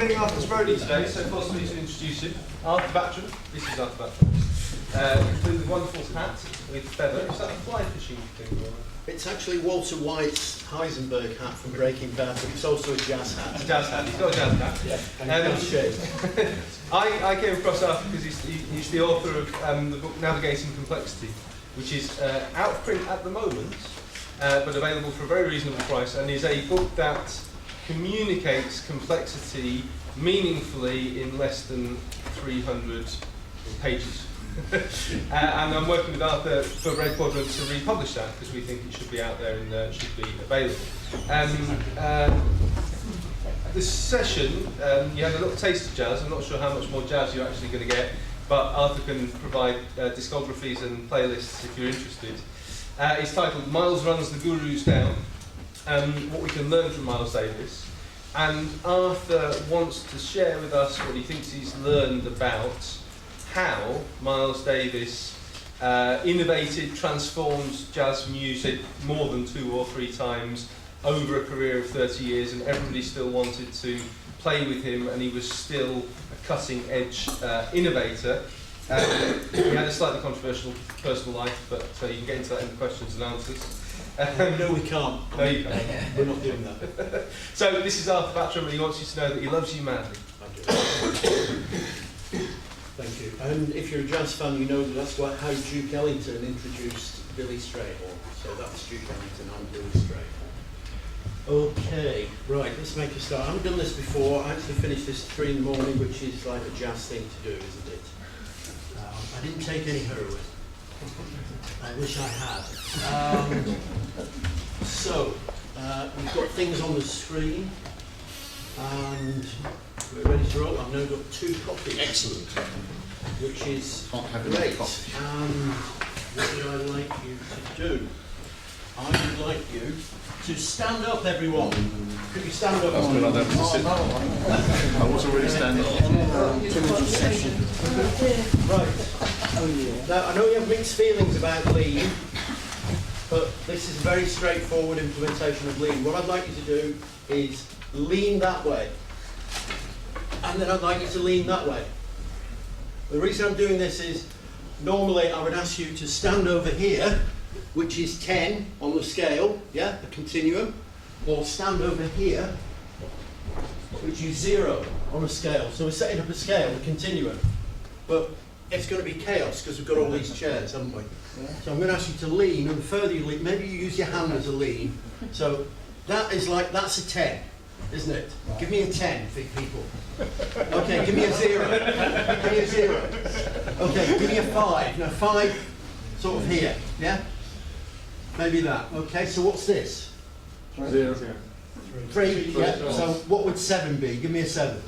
being Arthur's roadie today, so possibly to introduce you. Arthur Battram. This is Arthur Battram. With a wonderful hat with feather. Is that a fly fishing thing? Or? It's actually Walter White's Heisenberg hat from Breaking Bad, but it's also a jazz hat. It's a jazz hat. He's got a jazz hat. Yeah, and shave. I came across Arthur because he's the author of the book Navigating Complexity, which is out of print at the moment, but available for a very reasonable price, and is a book that communicates complexity meaningfully in less than 300 pages. And I'm working with Arthur for Red Quadrant to republish that because we think it should be out there and should be available. This session, you had a little taste of jazz. I'm not sure how much more jazz you're actually going to get, but Arthur can provide discographies and playlists if you're interested. It's titled Miles Runs the Gurus Down, what we can learn from Miles Davis. And Arthur wants to share with us what he thinks he's learned about how Miles Davis innovated, transformed jazz music more than 2 or 3 times over a career of 30 years, and everybody still wanted to play with him, and he was still a cutting-edge innovator. He had a slightly controversial personal life, but you can get into that in the questions and answers. No, we can't. No, you can't. We're not doing that. So this is Arthur Battram, and he wants you to know that he loves you madly. Thank you. And if you're a jazz fan, you know that's how Duke Ellington introduced Billy Strayhorn. So that's Duke Ellington and Billy Strayhorn. Okay, right, let's make a start. I haven't done this before. I actually finished this at 3 in the morning, which is like a jazz thing to do, isn't it? I didn't take any heroin. I wish I had. So, we've got things on the screen, and we're ready to roll. I've now got 2 copies. Excellent. Which is great. And what would I like you to do? I would like you to stand up, everyone. Could you stand up? I was going like that to sit. I was already standing up. Right. Now, I know you have mixed feelings about lean, but this is a very straightforward implementation of lean. What I'd like you to do is lean that way, and then I'd like you to lean that way. The reason I'm doing this is, normally I would ask you to stand over here, which is 10 on the scale, yeah, a continuum, or stand over here, which is 0 on a scale. So we're setting up a scale, a continuum. But it's going to be chaos because we've got all these chairs, haven't we? So I'm going to ask you to lean, and the further you lean, maybe you use your hand as a lean. So that is like, that's a 10, isn't it? Give me a 10, big people. Okay, give me a 0. Give me a 0. Okay, give me a 5. Now 5, sort of here, yeah? Maybe that. Okay, so what's this? 0. 3, yeah. So what would 7 be? Give me a 7.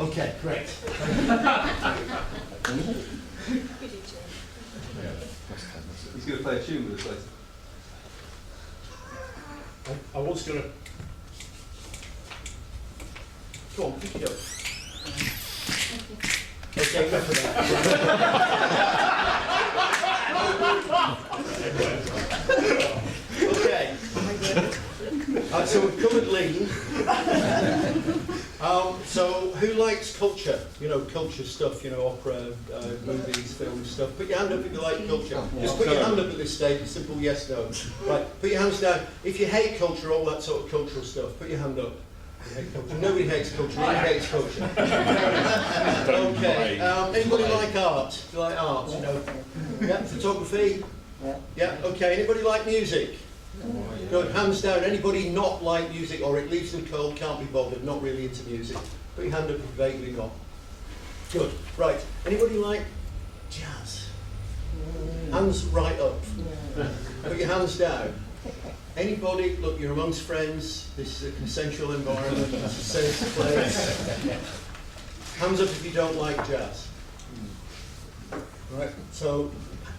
Okay, great. He's going to play a tune with us later. I was going to... Go on, pick it up. Okay, enough of that. Okay. So we've covered lean. So who likes culture? You know, culture stuff, you know, opera, movies, film stuff. Put your hand up if you like culture. Just put your hand up at this stage, a simple yes, no. Right, put your hands down. If you hate culture, all that sort of cultural stuff, put your hand up. You hate culture. Nobody hates culture, nobody hates culture. Okay, anybody like art? Do you like art, you know? Yeah, photography? Yeah, okay, anybody like music? Good, hands down. Anybody not like music, or it leaves them cold, can't be bothered, not really into music? Put your hand up if vaguely not. Good, right. Anybody like jazz? Hands right up. Put your hands down. Anybody, look, you're amongst friends, this is a consensual environment, it's a safe place. Hands up if you don't like jazz. Right, so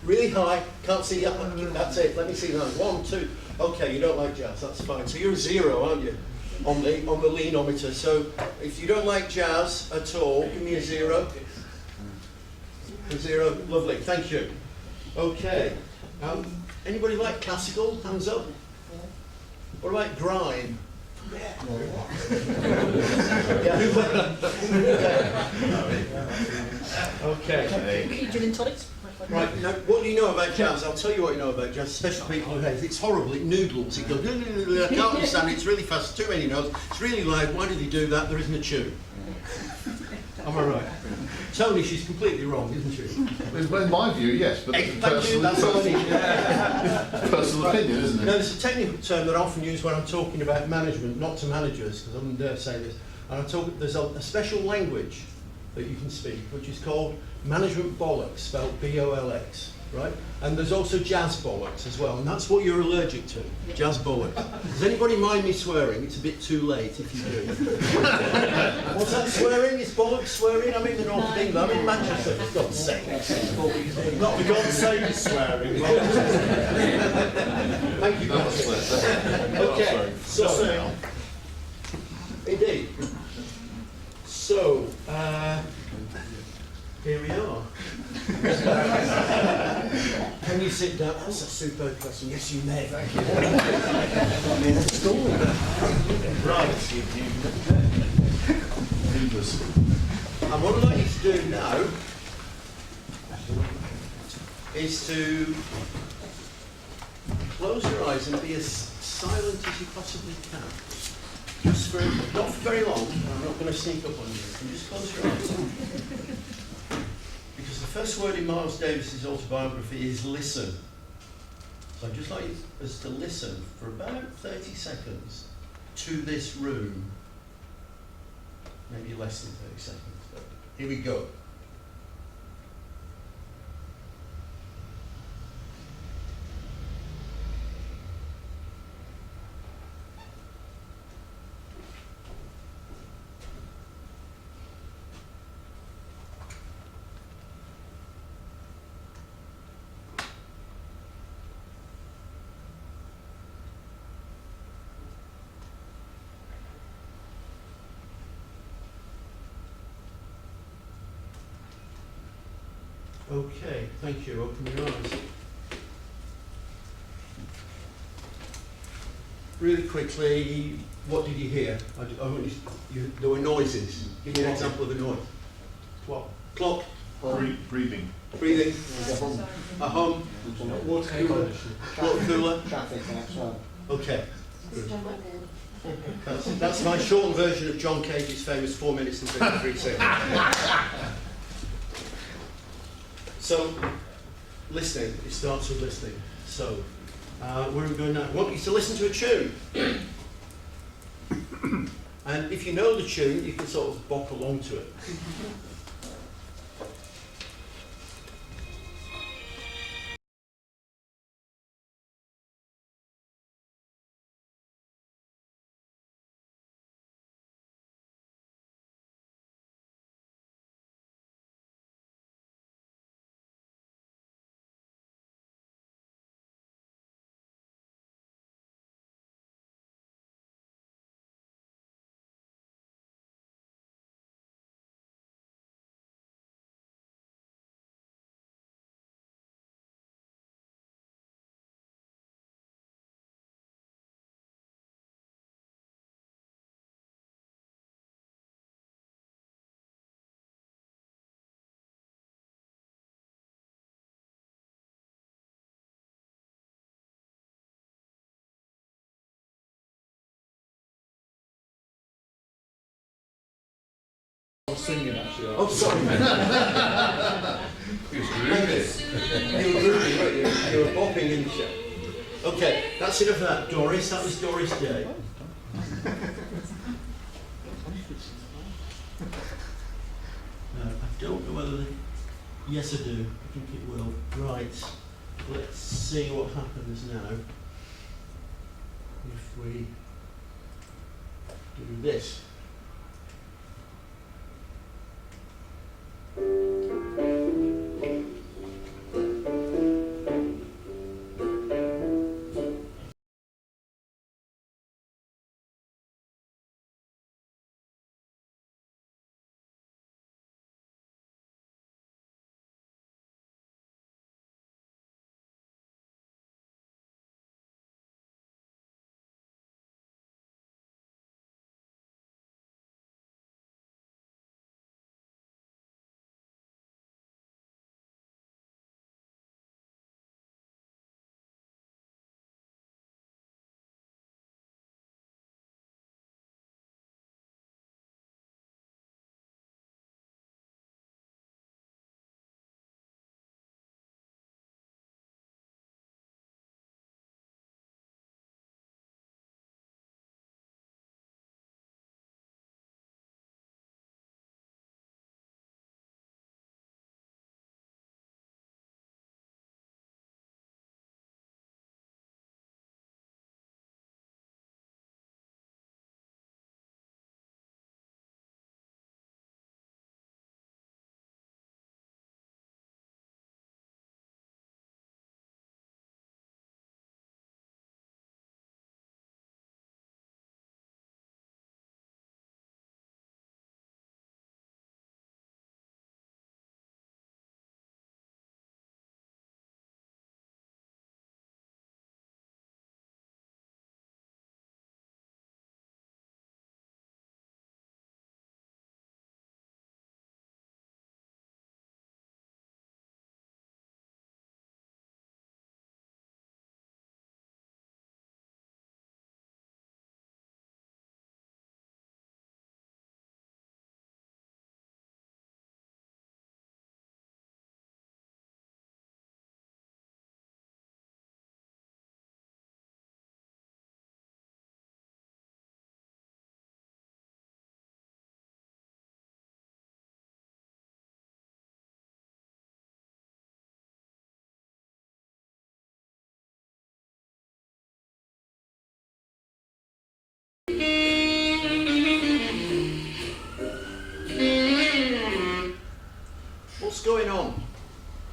really high, can't see you, that's it, let me see that. 1, 2, okay, you don't like jazz, that's fine. So you're a 0, aren't you, on the leanometer. So if you don't like jazz at all, give me a 0. A 0, lovely, thank you. Okay, anybody like classical? Hands up. What about grime? Okay. Gin and tonics? Right, now, what do you know about jazz? I'll tell you what you know about jazz, especially people who hate it. It's horrible, it noodles, it goes, I can't understand it, it's really fast, too many notes, it's really loud, why did he do that? There isn't a tune. Am I right? Tony, she's completely wrong, isn't she? In my view, yes, but Thank it's you, that's all I need. personal opinion, isn't Now, it? there's a technical term that I often use when I'm talking about management, not to managers, because I wouldn't dare say this. And there's a special language that you can speak, which is called management bollocks, spelled B-O-L-X, right? And there's also jazz bollocks as well, and that's what you're allergic to, jazz bollocks. Does anybody mind me swearing? It's a bit too late if you do. What's that swearing? Is bollocks swearing? I'm in the north of England, I'm in Manchester, for God's sake. Not for God's sake swearing. Thank you, guys. Okay, so, indeed. So, here we are. Can you sit down? That's a superb question. Yes, you may. Thank you. Right. And what I'd like you to do now is to close your eyes and be as silent as you possibly can. Just for, not for very long, I'm not going to sneak up on you. You can just close your eyes. Because the first word in Miles Davis's autobiography is listen. So I'd just like us to listen for about 30 seconds to this room. Maybe less than 30 seconds. But here we go. Okay, thank you. Open your eyes. Really quickly, what did you hear? There were noises. Give me an example of a noise. Clock. Clock. Breathing. Breathing. A hum. Water cooler. Water cooler. Traffic outside. Okay. That's my shortened version of John Cage's famous 4 minutes and 53 seconds. So, listening, it starts with listening. So, where are we going now? I want you to listen to a tune. And if you know the tune, you can sort of bop along to it. I was singing actually. Oh, sorry. He was groovy. You were groovy, weren't you? You were bopping in the show. Okay, that's enough of that, Doris. That was Doris Day. I don't know whether... Yes, I do. I think it will. Right. Let's see what happens now if we do this. going on?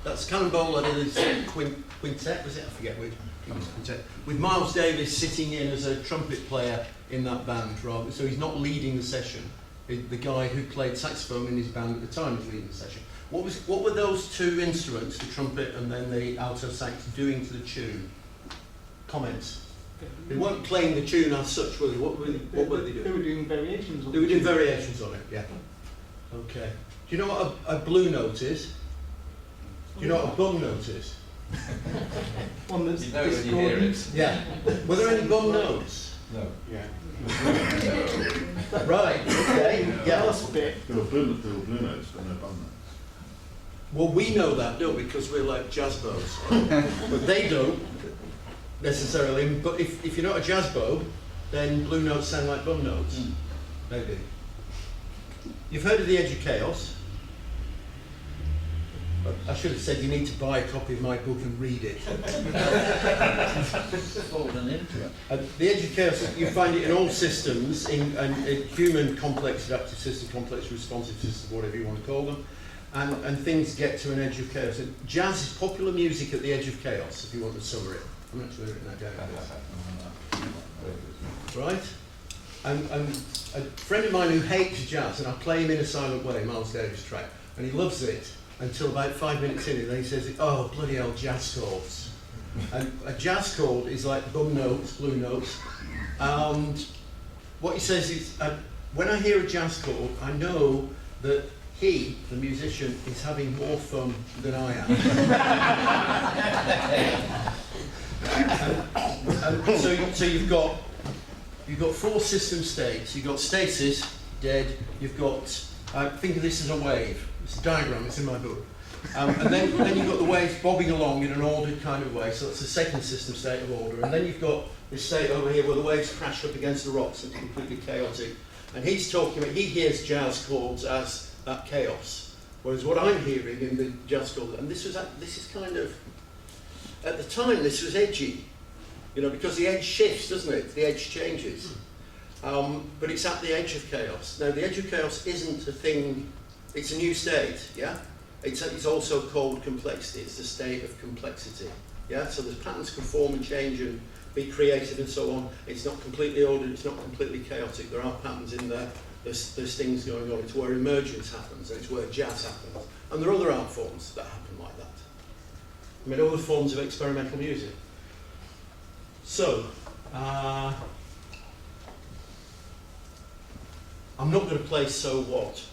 That's Cannonball and his quintet, was it? I forget which. Quintet. With Miles Davis sitting in as a trumpet player in that band, rather. So he's not leading the session. The guy who played saxophone in his band at the time was leading the session. What were those two instruments, the trumpet and then the alto sax, doing to the tune? Comments? They weren't playing the tune as such, were they? What were they doing? They were doing variations on They were doing variations on it, yeah. Okay. Do you know what a blue note is? Do you know what a bum note is? One that's You know when you hear it. Yeah. Were there any bum notes? No. Yeah. Right, okay. Yeah. Last bit. There were blue notes, but no bum notes. Well, we know that, don't we? Because we're like jazz bows. But they don't necessarily. But if you're not a jazz bow, then blue notes sound like bum notes. Maybe. You've heard of the Edge of Chaos? I should have said you need to buy a copy of my book and read it. Fallen into it. The Edge of Chaos, you find it in all systems, in human complex adaptive system, complex responsive system, whatever you want to call them, and things get to an edge of chaos. And jazz is popular music at the edge of chaos, if you want to summary it. I'm not sure written that down. Right? And a friend of mine who hates jazz, and I play him in a silent way, Miles Davis track, and he loves it until about 5 minutes in, and then he says, oh, bloody hell, jazz chords. And a jazz chord is like bum notes, blue notes. And what he says is, when I hear a jazz chord, I know that he, the musician, is having more fun than I am. and so you've got four system states. You've got stasis, dead. You've got, think of this as a wave. It's a diagram, it's in my book. And then you've got the waves bobbing along in an ordered kind of way, so it's the second system state of order. And then you've got this state over here where the waves crash up against the rocks and it's completely chaotic. And he's talking about, he hears jazz chords as that chaos. Whereas what I'm hearing in the jazz chord, and this is kind of, at the time this was edgy, you know, because the edge shifts, doesn't it? The edge changes. But it's at the edge of chaos. Now the edge of chaos isn't a thing, it's a new state, yeah? It's also called complexity. It's the state of complexity. Yeah. So the patterns can form and change and be creative and so on. It's not completely ordered. It's not completely chaotic. There are patterns in there. There's things going on. It's where emergence happens. And it's where jazz happens. And there are other art forms that happen like that. I mean, other forms of experimental music. So, I'm not going to play So What.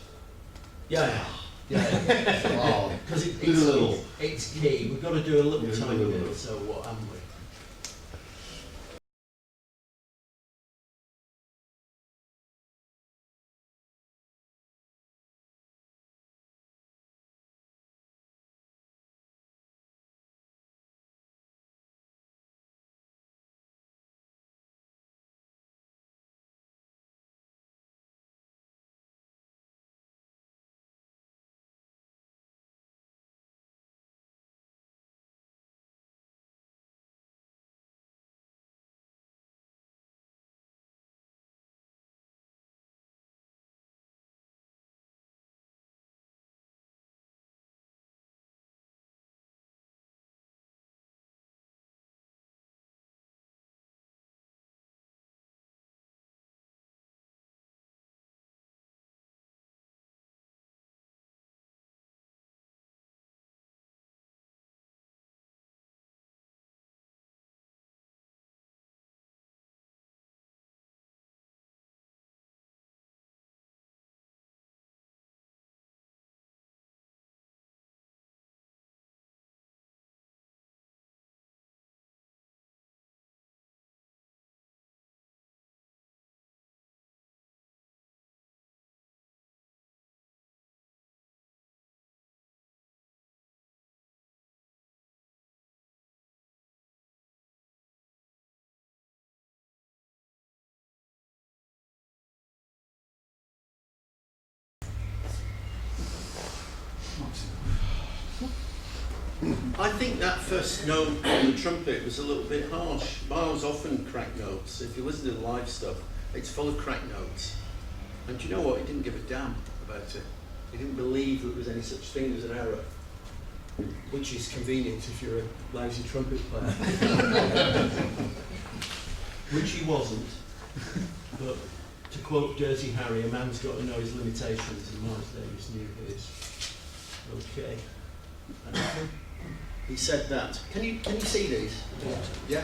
Yeah. Yeah, because it's key. We've got to do a little tiny bit. So what am we? I think that first note on the trumpet was a little bit harsh. Miles often cracked notes. If you listen to the live stuff, it's full of cracked notes. And do you know what? He didn't give a damn about it. He didn't believe there was any such thing as an error, which is convenient if you're a lousy trumpet player. Which he wasn't, but to quote Dirty Harry, a man's got to know his limitations, and Miles Davis knew his. Okay. He said that. Can you see these? Yeah?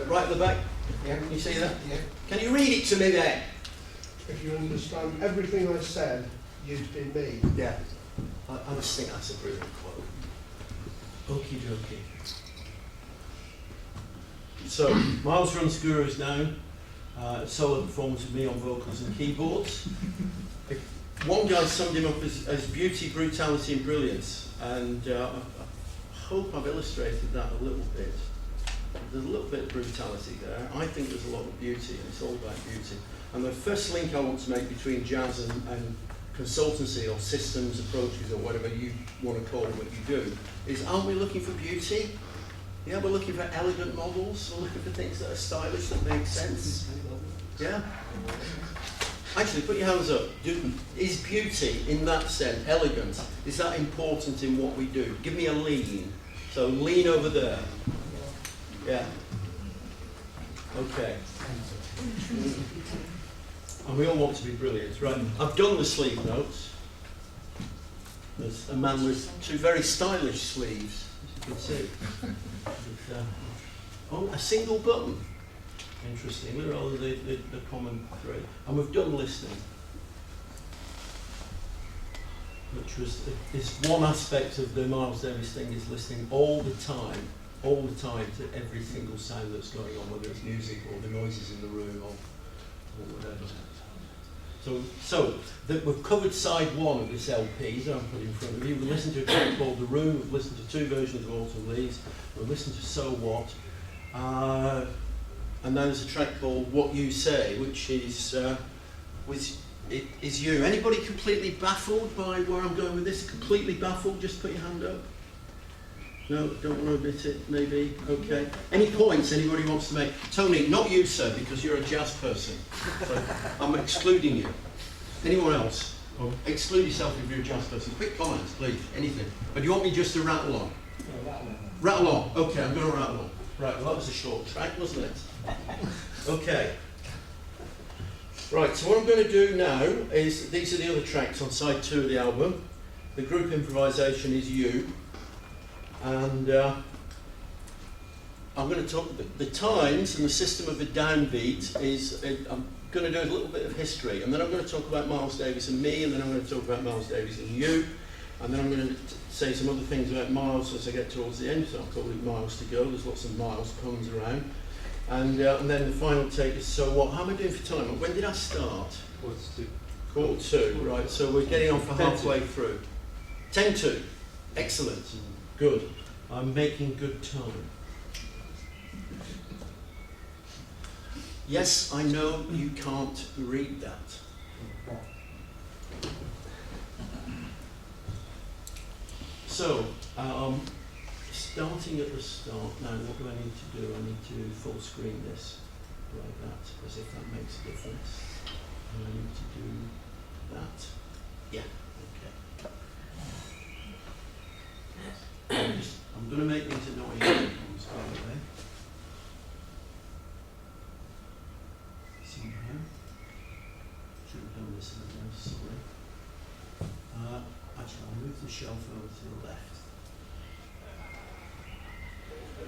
Right at the back? Yeah. Can you see that? Yeah. Can you read it to me there? If you understand everything I said, you'd be me. Yeah. I just think that's a brilliant quote. Okie dokie. So, Miles runs Gurus now. Solo performance with me on vocals and keyboards. One guy summed him up as beauty, brutality and brilliance, and I hope I've illustrated that a little bit. There's a little bit of brutality there. I think there's a lot of beauty, and it's all about beauty. And the first link I want to make between jazz and consultancy or systems approaches or whatever you want to call what you do is, aren't we looking for beauty? Yeah, we're looking for elegant models, we're looking for things that are stylish, that make sense. Yeah? Actually, put your hands up. Is beauty, in that sense, elegant, is that important in what we do? Give me a lean. So lean over there. Yeah. Okay. And we all want to be brilliant, right? I've done the sleeve notes. There's a man with two very stylish sleeves, as you can see. Oh, a single button. Interesting. They're all the common thread. And we've done listening, which is one aspect of the Miles Davis thing, is listening all the time to every single sound that's going on, whether it's music or the noises in the room or whatever. So we've covered side one of this LP that I'm putting in front of you. We've listened to a track called The Room, we've listened to 2 versions of Autumn Leaves, we've listened to So What, and then there's a track called What You Say, which is you. Anybody completely baffled by where I'm going with this? Completely baffled? Just put your hand up. No, don't want to admit it, maybe. Okay. Any points anybody wants to make? Tony, not you, sir, because you're a jazz person. So I'm excluding you. Anyone else? Or exclude yourself if you're a jazz person. Quick comments, please. Anything. But do you want me just to rattle on? Rattle on. Okay, I'm going to rattle on. Right, well, that was a short track, wasn't it? Okay. Right, so what I'm going to do now is, these are the other tracks on side 2 of the album. The group improvisation is You. And I'm going to talk, the times and the system of the downbeat is, I'm going to do a little bit of history, and then I'm going to talk about Miles Davis and me, and then I'm going to talk about Miles Davis and you, and then I'm going to say some other things about Miles as I get towards the end, so I'll call it Miles to Go. There's lots of Miles puns around. And then the final take is So What. How am I doing for time? When did I start? Quarter two, right, so we're getting on for halfway through. 10-2, excellent. Good. I'm making good time. Yes, I know you can't read that. So, starting at the start, now what do I need to do? I need to full screen this like that, as if that makes a difference. And I need to do that. Yeah, okay. I'm going to make these annoying icons, by the way. Somehow. Should have done this in advance, sorry. Actually, I'll move the shelf over to the left.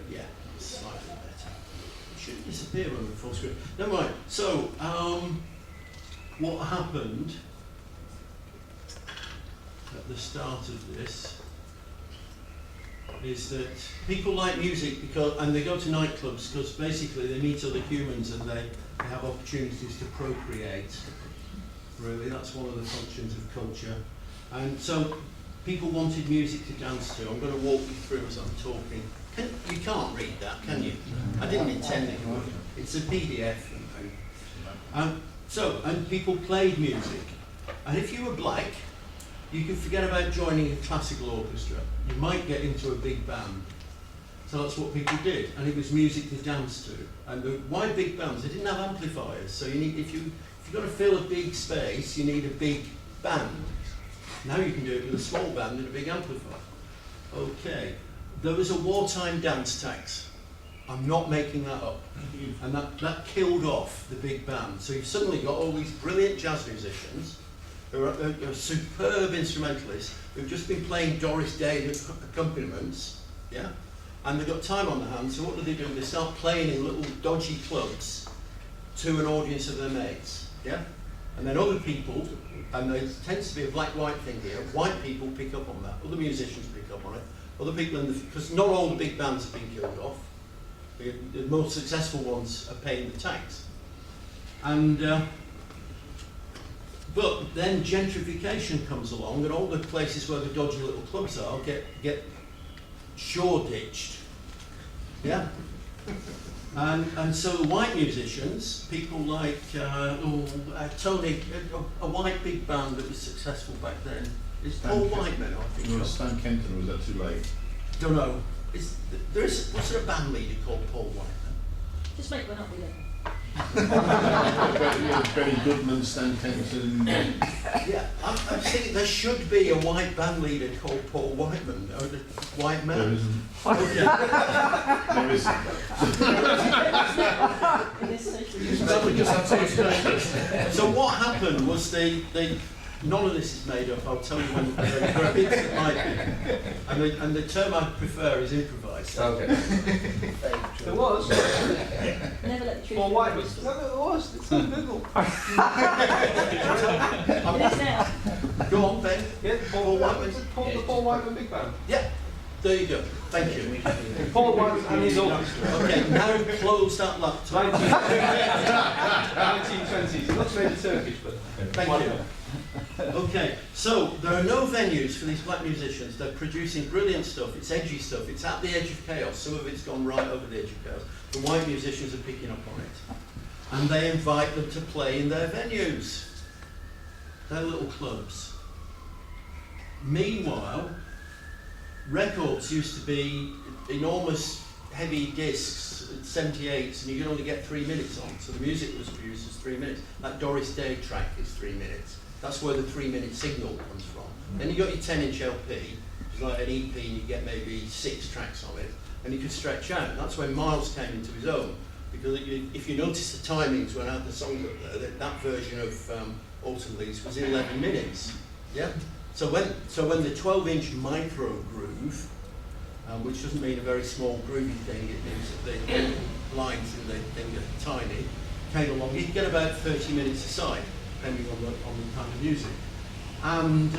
Yeah, that's slightly better. It shouldn't disappear on the full screen. Never mind. So, what happened at the start of this is that people like music and they go to nightclubs because basically they meet other humans and they have opportunities to procreate. Really, that's one of the functions of culture. And so people wanted music to dance to. I'm going to walk you through as I'm talking. You can't read that, can you? I didn't intend it. It's a PDF. And people played music. And if you were black, you could forget about joining a classical orchestra. You might get into a big band. So that's what people did, and it was music to dance to. And why big bands? They didn't have amplifiers, so you need, if you've got to fill a big space, you need a big band. Now you can do it with a small band and a big amplifier. Okay. There was a wartime dance tax. I'm not making that up. And that killed off the big band. So you've suddenly got all these brilliant jazz musicians who are superb instrumentalists who've just been playing Doris Day accompaniments, yeah? And they've got time on their hands, so what do? They start playing in little dodgy clubs to an audience of their mates, yeah? And then other people, and there tends to be a black-white thing here, white people pick up on that, other musicians pick up on it, other people, because not all the big bands have been killed off. The most successful ones are paying the tax. And, but then gentrification comes along and all the places where the dodgy little clubs are get shore-ditched. Yeah? And so the white musicians, people like Tony, a white big band that was successful back then, is Paul Whiteman, I think. Was Stan Kenton, or was that too late? Don't know. Was there a band leader called Paul Whiteman? Just make one up, we don't. Benny Goodman, Stan Kenton. Yeah, I'm thinking there should be a white band leader called Paul Whiteman, or the white man. There isn't. Okay. There isn't. In this social So what happened was none of this is made up. I'll tell you when there are bits that might be, and the term I prefer is improvised. Okay. There was. Never let the truth. Paul Whiteman. No, there was. It's on Google. It is now. Go on, Ben. Yeah, Paul Whiteman. The Paul Whiteman Big Band. Yeah, there you go. Thank you. Paul Whiteman and his orchestra. Okay, now close that laptop. 1920s. It looks maybe Turkish, but Thank you. Okay, so there are no venues for these black musicians. They're producing brilliant stuff. It's edgy stuff. It's at the edge of chaos. Some of it's gone right over the edge of chaos. The white musicians are picking up on it. And they invite them to play in their venues, their little clubs. Meanwhile, records used to be enormous heavy discs, 78s, and you could only get 3 minutes on. So the music was produced as 3 minutes. That Doris Day track is 3 minutes. That's where the 3-minute signal comes from. Then you got your 10-inch LP, it's like an EP, and you get maybe 6 tracks on it, and you could stretch out. And that's when Miles came into his own, because if you notice the timings when I had the songs up there, that version of Autumn Leaves was 11 minutes. Yeah. So when the 12-inch micro groove, which doesn't mean a very small groovy thing, it means that the lines in the thing are tiny, came along, you could get about 30 minutes aside, depending on the kind of music. And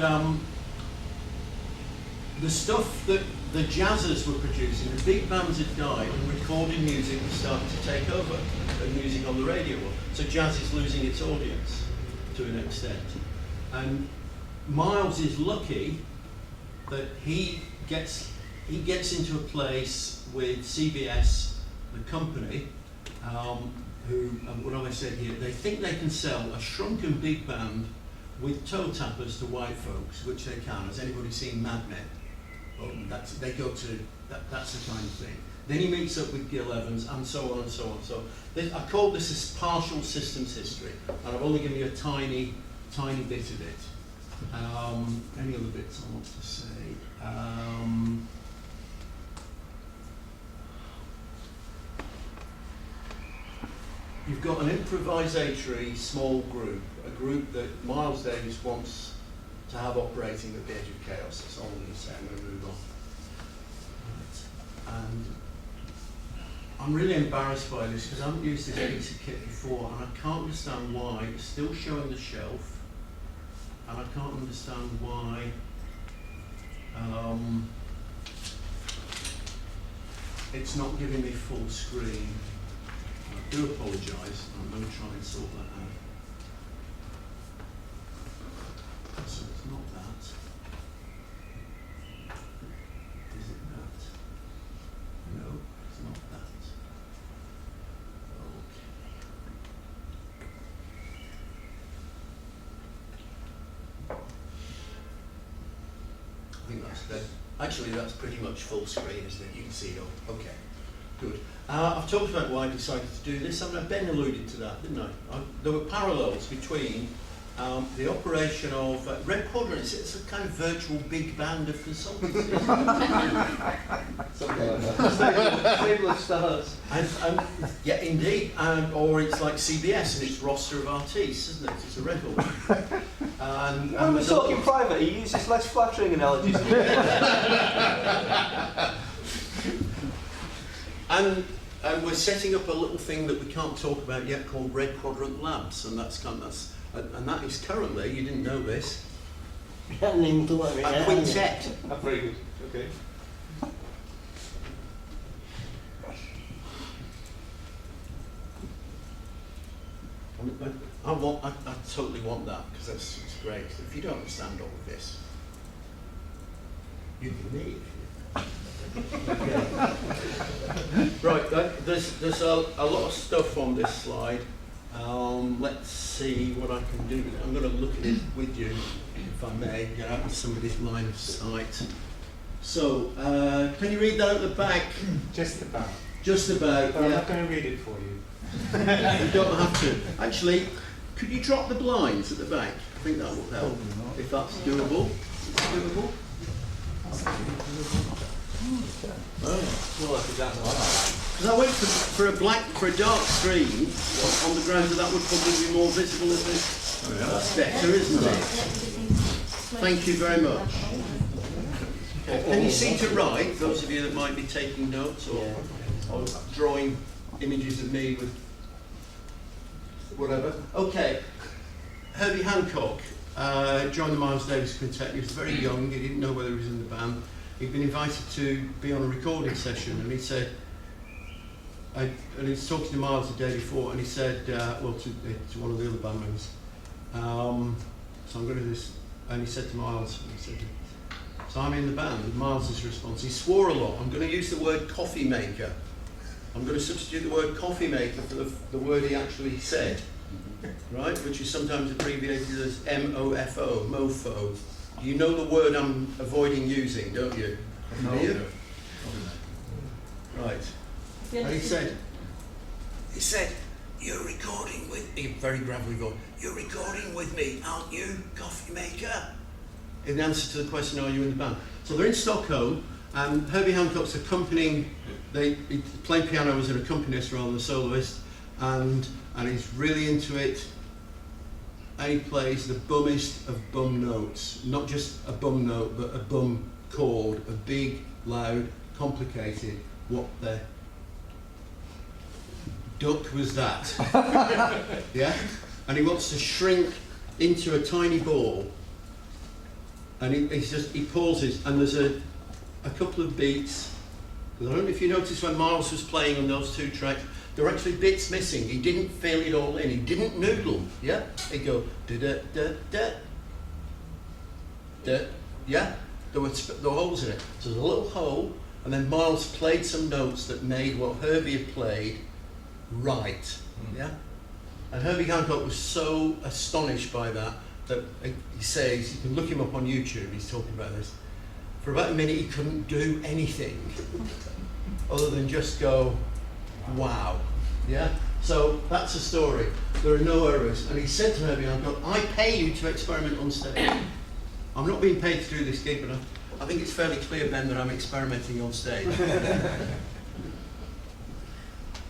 the stuff that the jazzers were producing, the big bands had died, and recorded music was starting to take over, and music on the radio. So jazz is losing its audience to an extent. And Miles is lucky that he gets into a place with CBS, the company, who, what have I said here, they think they can sell a shrunken big band with toe tappers to white folks, which they can. Has anybody seen Mad Men? Well, that's the kind of thing. Then he meets up with Gil Evans, and so on and so on. So I call this a partial systems history, and I've only given you a tiny bit of it. Any other bits I want to say? You've got an improvisatory small group, a group that Miles Davis wants to have operating at the edge of chaos. That's all I'm going to say. I'm going to move on. Right. And I'm really embarrassed by this because I haven't used this piece of kit before, and I can't understand why it's still showing the shelf, and I can't understand why it's not giving me full screen. I do apologise. I'm going to try and sort that out. So it's not that. Is it that? No, it's not that. Okay. I think that's dead. Actually, that's pretty much full screen, isn't it? You can see it all. Okay, good. I've talked about why I decided to do this. I mean, Ben alluded to that, didn't I? There were parallels between the operation of Red Quadrant. It's a kind of virtual big band of consultancy. Something like that. Stable of stars. And, yeah, indeed. Or it's like CBS and it's roster of artists, isn't it? It's a record. And When we're there's a lot talking of- private, he uses less flattering analogies. And we're setting up a little thing that we can't talk about yet called Red Quadrant Labs, and and that is currently, you didn't know this, a quintet. Very good. Okay. I totally want that because it's great. If you don't understand all of this, you can leave. Right, there's a lot of stuff on this slide. Let's see what I can do with it. I'm going to look at it with you, if I may, get out of somebody's line of sight. So, can you read that at the back? Just about. Just about, But I'm yeah. not going to read it for you. You don't have to. Actually, could you drop the blinds at the back? I think that will help, if that's doable. Is it doable? Well, that's exactly like that. Because I went for a dark screen on the grounds that would probably be more visible in this. That's better, isn't it? Thank you very much. Can you see to write, those of you that might be taking notes or drawing images of me with whatever? Okay. Herbie Hancock joined the Miles Davis Quintet. He was very young, he didn't know whether he was in the band. He'd been invited to be on a recording session, and he said, and he was talking to Miles the day before, and he said, well, to one of the other band members, so I'm going to do this, and he said to Miles, so I'm in the band. And Miles' response, he swore a lot. I'm going to use the word coffee maker. I'm going to substitute the word coffee maker for the word he actually said, right, which is sometimes abbreviated as M-O-F-O, mofo. You know the word I'm avoiding using, don't you? No. Do you? Right. And he said, you're recording with, a very gravelly voice, you're recording with me, aren't you, coffee maker? In answer to the question, are you in the band? So they're in Stockholm, and Herbie Hancock's accompanying, he's playing piano as an accompanist rather than a soloist, and he's really into it. And he plays the bummest of bum notes. Not just a bum note, but a bum chord, a big, loud, complicated, what the duck was that? Yeah? And he wants to shrink into a tiny ball. And he pauses, and there's a couple of beats. I don't know if you noticed when Miles was playing on those two tracks, there were actually bits missing. He didn't fill it all in. He didn't noodle. Yeah? He'd go da da da da da. Yeah? There were holes in it. So there's a little hole, and then Miles played some notes that made what Herbie had played right. Yeah? And Herbie Hancock was so astonished by that he says, you can look him up on YouTube, he's talking about this. For about a minute he couldn't do anything other than just go, wow. Yeah? So that's the story. There are no errors. And he said to Herbie Hancock, I pay you to experiment on stage. I'm not being paid to do this gig, but I think it's fairly clear, Ben, that I'm experimenting on stage.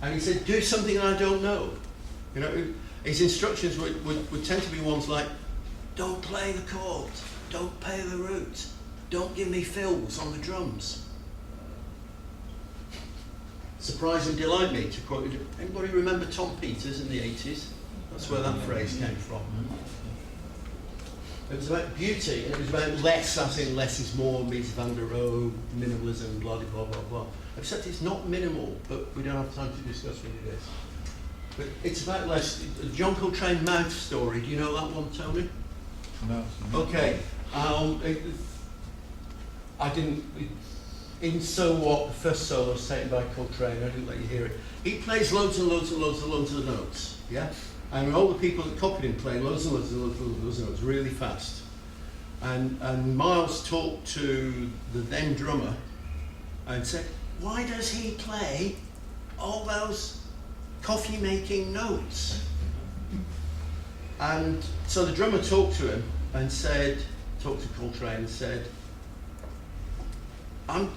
And he said, do something I don't know. You know, his instructions would tend to be ones like, don't play the chords, don't play the roots, don't give me fills on the drums. Surprise and delight me, to quote. Anybody remember Tom Peters in the 80s? That's where that phrase came from. It was about beauty, and it was about less, as in less is more, Mies van der Rohe, minimalism, blah, blah, blah, blah. Except it's not minimal, but we don't have time to discuss what it is. But it's about less. The John Coltrane Mouth story, do you know that one, Tony? No. Okay. I didn't. In So What, the first solo was taken by Coltrane, I didn't let you hear it. He plays loads and loads and loads and loads of notes, yeah? And all the people that copied him play loads and loads and loads and loads of notes really fast. And Miles talked to the then drummer and said, why does he play all those coffee-making notes? And so the drummer talked to him and said, talked to Coltrane and said, I'm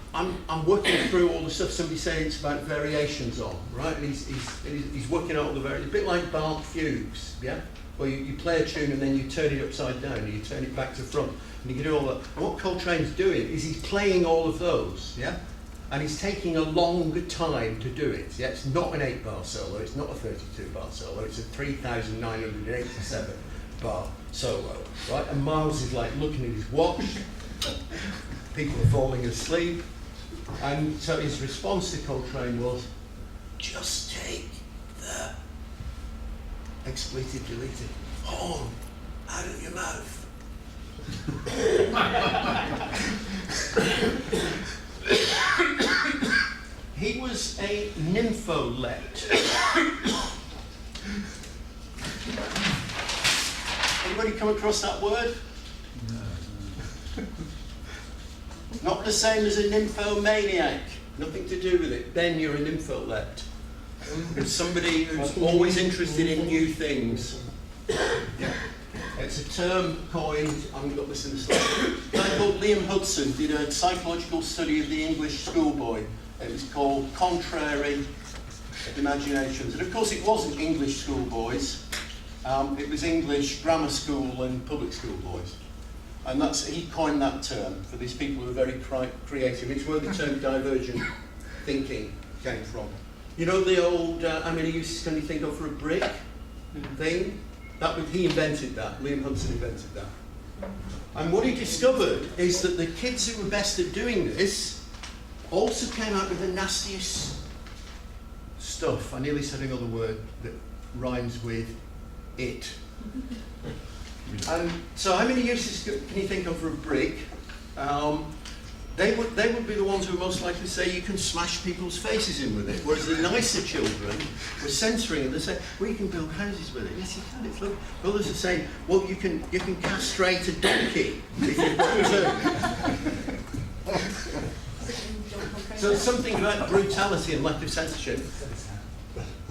working through all the stuff somebody said it's about variations on, right? And he's working out all the variations, a bit like Bach fugues, yeah? Where you play a tune and then you turn it upside down and you turn it back to front and you can do all that. And what Coltrane's doing is he's playing all of those, yeah? And he's taking a longer time to do it. Yeah, it's not an 8-bar solo, it's not a 32-bar solo, it's a 3,987 bar solo, right? And Miles is like looking at his watch, people are falling asleep, and so his response to Coltrane was, just take the expletive deleted horn out of your mouth. He was a nympholet. Anybody come across that word? No. Not the same as a nymphomaniac. Nothing to do with it. Then you're a nympholet. It's somebody who's always interested in new things. Yeah. It's a term coined, I haven't got this in the slide. A guy called Liam Hudson did a psychological study of the English schoolboy. It was called Contrary Imaginations. And of course it wasn't English schoolboys. It was English grammar school and public school boys. And he coined that term for these people who are very creative. It's where the term divergent thinking came from. You know the old, how many uses can you think of for a brick thing? He invented that. Liam Hudson invented that. And what he discovered is that the kids who were best at doing this also came out with the nastiest stuff. I nearly said another word that rhymes with it. And so how many uses can you think of for a brick? They would be the ones who are most likely to say you can smash people's faces in with it, whereas the nicer children were censoring it. They say, well, you can build houses with it. Yes, you can. It's lovely. Others are saying, well, you can castrate a donkey if you've got to. So it's something about brutality and lack of censorship.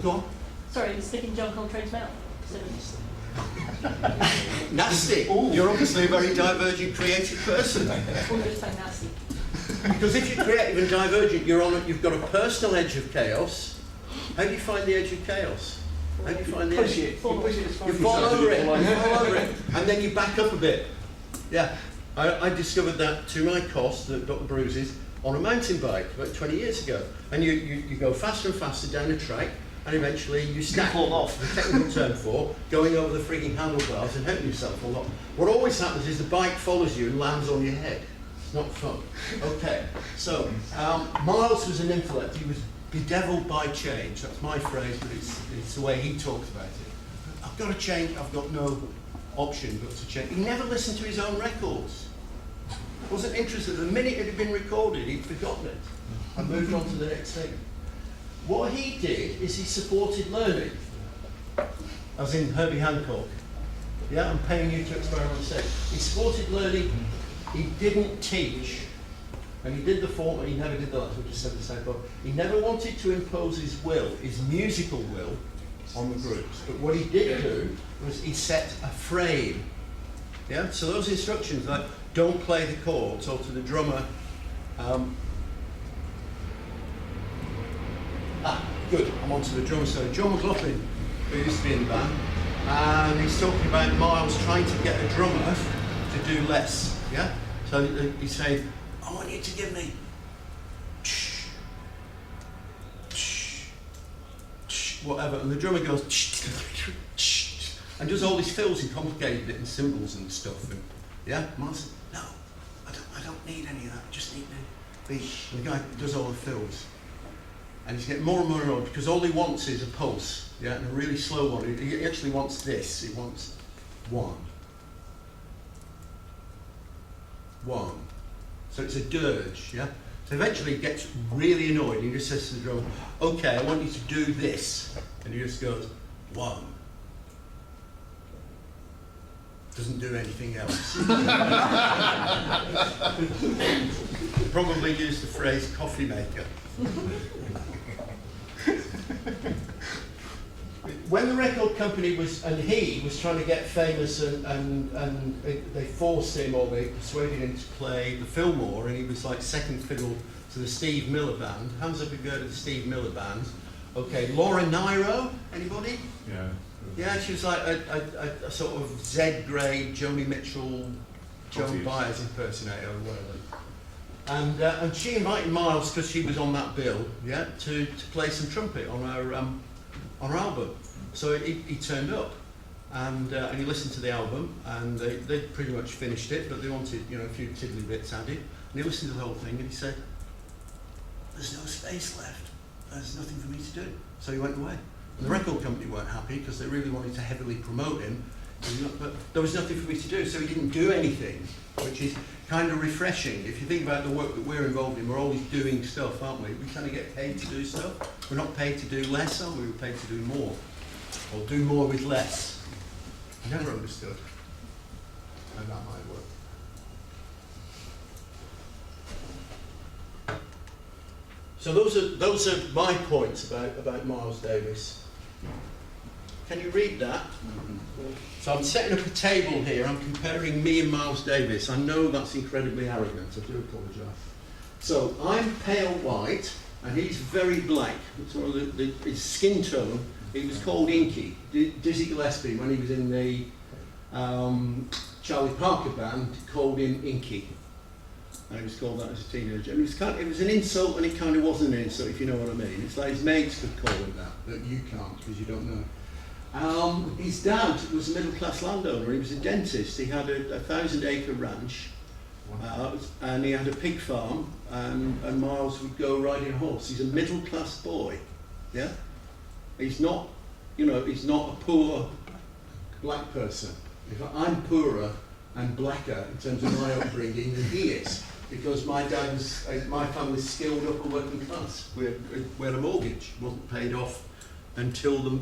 Go on. Sorry, it's sticking John Coltrane's mouth. Nasty. Ooh. You're obviously a very divergent, creative person. Or just say nasty. Because if you're creative and divergent, you've got a personal edge of chaos. How do you find the edge of chaos? How do you find the edge? You fall over it. You fall over it, and then you back up a bit. Yeah, I discovered that to my cost, that got the bruises, on a mountain bike about 20 years ago. And you go faster and faster down a track, and eventually you stack off, the technical term for going over the freaking handlebars and hurting yourself a lot. What always happens is the bike follows you and lands on your head. It's not fun. Okay, so Miles was an intellect. He was bedeviled by change. That's my phrase, but it's the way he talks about it. I've got to change. I've got no option but to change. He never listened to his own records. Wasn't interested. The minute it had been recorded, he'd forgotten it and moved on to the next thing. What he did is he supported learning, as in Herbie Hancock. Yeah, I'm paying you to experiment on stage. He supported learning, he didn't teach, and he did the form, and he never did that, we just said the same, but he never wanted to impose his will, his musical will, on the groups. But what he did do was he set a frame. Yeah, so those instructions, like don't play the chords, or to the drummer, good, I'm on to the drummer. So John McLaughlin, who used to be in the band, and he's talking about Miles trying to get a drummer to do less, yeah? So he's saying, I want you to give me whatever, and the drummer goes and does all these fills and complicated it and cymbals and stuff, and yeah, Miles says, no, I don't need any of that, I just need the beat. And the guy does all the fills. And he's getting more and more annoyed because all he wants is a pulse, yeah, and a really slow one. He actually wants this. He wants 1. 1. So it's a dirge, yeah. So eventually he gets really annoyed. He just says to the drummer, "Okay, I want you to do this," and he just goes 1. Doesn't do anything else. Probably used the phrase "coffee maker." when the record company was, and he was trying to get famous, and they forced him, or they persuaded him to play the Fillmore, and he was like second fiddle to the Steve Miller Band. Hands up if you go to the Steve Miller Band. Okay, Laura Nyro, anybody? Yeah. Yeah, she was like a sort of Z-grade Joni Mitchell, Joan Obvious. Baez impersonator or whatever. And she invited Miles, because she was on that bill, yeah, to play some trumpet on her album. So he turned up, and he listened to the album, and they pretty much finished it, but they wanted, you know, a few tiddly bits added. And he listened to the whole thing, and he said, "There's no space left. There's nothing for me to do." So he went away. And the record company weren't happy because they really wanted to heavily promote him, but there was nothing for me to do, so he didn't do anything, which is kind of refreshing. If you think about the work that we're involved in, we're always doing stuff, aren't we? We kind of get paid to do stuff. We're not paid to do less, are we? We're paid to do more, or do more with less. Never understood how that might work. So those are my points about Miles Davis. Can you read that? So I'm setting up a table here. I'm comparing me and Miles Davis. I know that's incredibly arrogant. I do apologise. So I'm pale white, and he's very black. So his skin tone, he was called Inky. Dizzy Gillespie, when he was in the Charlie Parker band, called him Inky. And he was called that as a teenager. And it was an insult, and it kind of wasn't an insult, if you know what I mean. It's like his mates could call him that, but you can't, because you don't know. His dad was a middle-class landowner. He was a dentist. He had a 1,000-acre ranch, and he had a pig farm, and Miles would go riding a horse. He's a middle-class boy, yeah? He's not, you know, he's not a poor black person. I'm poorer and blacker in terms of my upbringing than he is, because my family's skilled upper working class. We had a mortgage, wasn't paid off until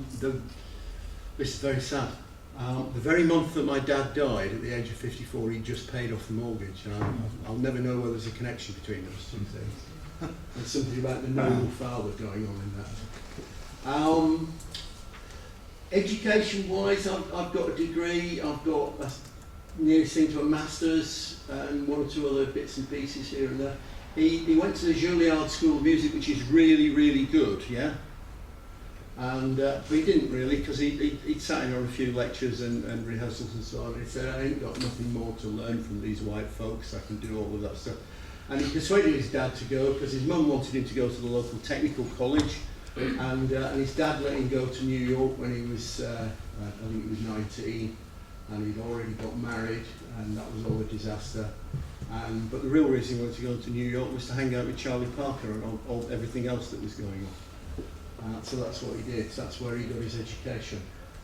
this is very sad. The very month that my dad died, at the age of 54, he just paid off the mortgage. And I'll never know whether there's a connection between those two things. There's something about the noble father going on in that. Education-wise, I've got a degree. I've got a nearest thing to a master's and one or two other bits and pieces here and there. He went to the Juilliard School of Music, which is really, really good, yeah? And but he didn't really, because he'd sat in on a few lectures and rehearsals and so on. He said, "I ain't got nothing more to learn from these white folks. I can do all of that stuff." And he persuaded his dad to go, because his mum wanted him to go to the local technical college, and his dad let him go to New York when he was, I think he was 19, and he'd already got married, and that was all a disaster. But the real reason he wanted to go to New York was to hang out with Charlie Parker and all everything else that was going on. So that's what he did. That's where he got his education.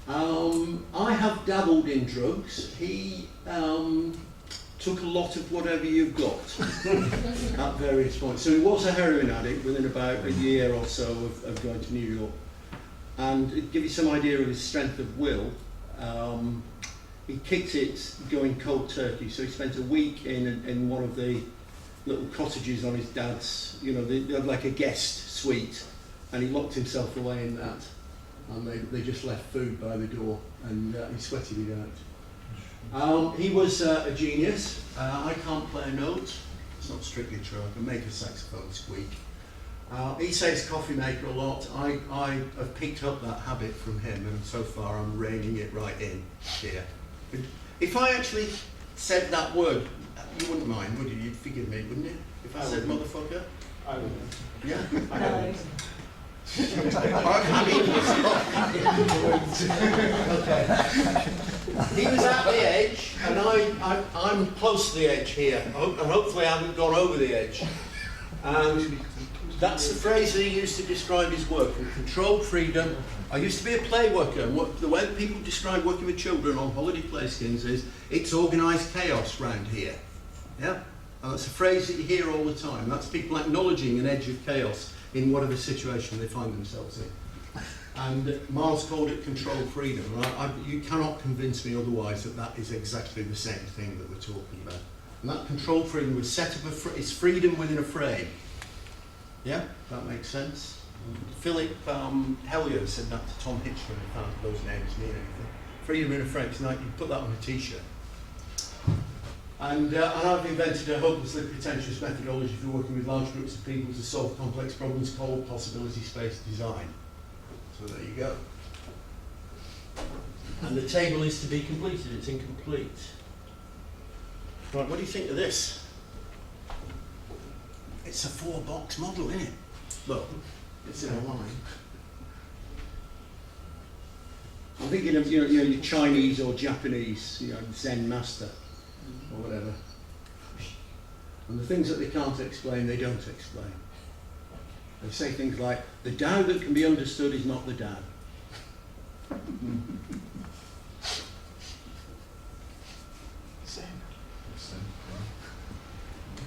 I have dabbled in drugs. He took a lot of whatever you've got at various points. So he was a heroin addict within about a year or so of going to New York. And to give you some idea of his strength of will, he kicked it going cold turkey. So he spent a week in one of the little cottages on his dad's, you know, they had like a guest suite. And he locked himself away in that, and they just left food by the door, and he sweated it out. He was a genius. I can't play a note. It's not strictly true. I can make a saxophone squeak. He says coffee maker a lot. I have picked up that habit from him, and so far I'm reining it right in here. If I actually said that word, you wouldn't mind, would you? You'd forgive me, wouldn't you? If I said motherfucker? I wouldn't. Yeah? No. Okay. He was at the edge, and I'm close to the edge here, and hopefully I haven't gone over the edge. That's the phrase that he used to describe his work, controlled freedom. I used to be a play worker, and the way that people describe working with children on holiday play schemes is, it's organised chaos round here. Yeah? And that's a phrase that you hear all the time. That's people acknowledging an edge of chaos in whatever situation they find themselves in. And Miles called it controlled freedom. You cannot convince me otherwise that is exactly the same thing that we're talking about. And that controlled freedom was set up, it's freedom within a frame. Yeah, that makes sense. Philip Hellyer said that to Tom Hitchcock, and found those names mean anything. Freedom in a French night, you put that on a t-shirt. And I've invented a hopelessly pretentious methodology for working with large groups of people to solve complex problems called possibility space design. So there you go. And the table is to be completed, it's incomplete. Right, what do you think of this? It's a 4-box model, isn't it? Look, it's in a line. I'm thinking of your Chinese or Japanese, Zen master or whatever. And the things that they can't explain, they don't explain. They say things like, the Tao that can be understood is not the Tao.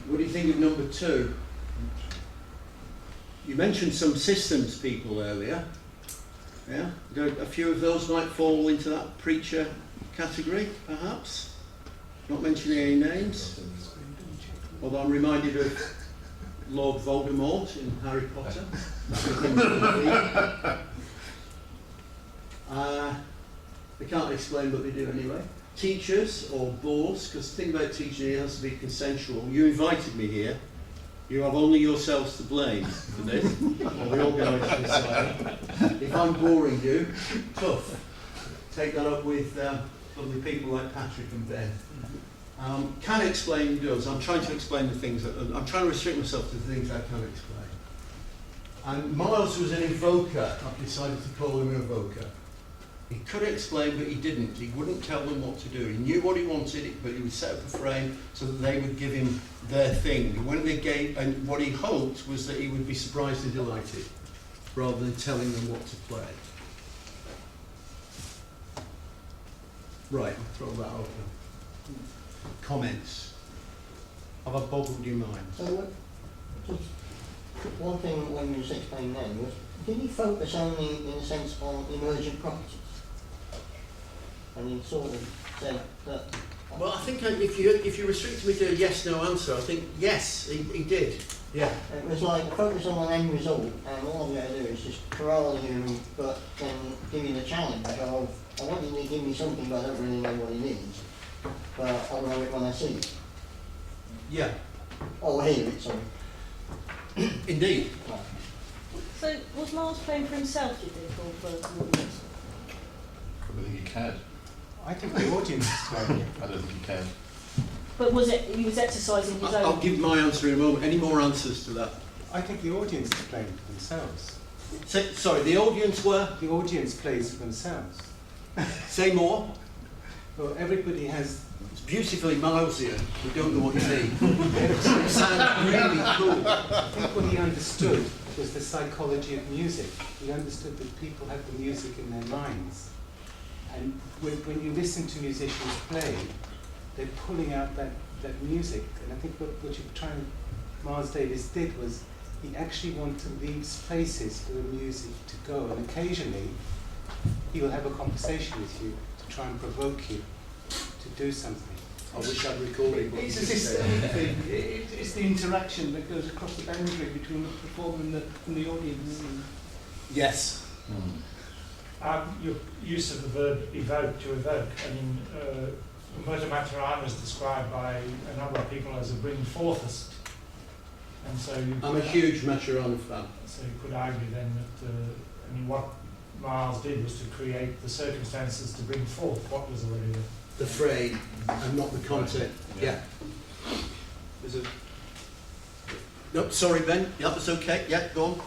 What do you think of number 2? You mentioned some systems people earlier. Yeah, a few of those might fall into that preacher category, perhaps. Not mentioning any names. Although I'm reminded of Lord Voldemort in Harry Potter. They can't explain, but they do anyway. Teachers or boards, because the thing about teaching, it has to be consensual. You invited me here. You have only yourselves to blame for this. Or we all go into decide. If I'm boring you, tough. Take that up with lovely people like Patrick and Ben. Can explain does. I'm trying to explain the things that I'm trying to restrict myself to the things I can explain. And Miles was an invoker. I've decided to call him an evoker. He could explain, but he didn't. He wouldn't tell them what to do. He knew what he wanted, but he would set up a frame so that they would give him their thing. And when they gave, and what he hoped was that he would be surprised and delighted, rather than telling them what to play. Right, I'll throw that open. Comments? Have I boggled your mind? So, just one thing when you was explaining then was, did he focus only in a sense on emergent properties? And he sort of said that. Well, I think if you restrict me to a yes/no answer, I think yes, he did. Yeah. It was like focus on an end result, and all I'm going to do is just corral you, but then give you the challenge of I want you to give me something, but I don't really know what it is, but I'll know it when I see it. Yeah. Or hear it, sorry. Indeed. Right. So was Miles playing for himself, do you think, or for the audience? I think he cared. I think the audience is playing it. I don't think he cared. But was it, he was exercising his own? I'll give my answer in a moment. Any more answers to that? I think the audience is playing for themselves. Sorry, the audience were? The audience plays for themselves. Say more. Well, everybody has. It's beautifully Milesian. We don't know what you mean. It sounds really cool. I think what he understood was the psychology of music. He understood that people have the music in their minds. And when you listen to musicians play, they're pulling out that music. And I think what you're trying, Miles Davis did was he actually wanted to leave spaces for the music to go. And occasionally, he will have a conversation with you to try and provoke you to do something. I wish I'd recorded what you It's a just said. systemic thing. It's the interaction that goes across the boundary between the performer and the audience. Yes. Your use of the verb evoke, to evoke. I mean, Battram is described by a number of people as a bring forthist. And so I'm a huge Maturana fan. So you could argue then that, I mean, what Miles did was to create the circumstances to bring forth what was already there. The frame and not the content. Yeah. There's a Nope, sorry, Ben. Yeah, that's okay. Yeah, go on.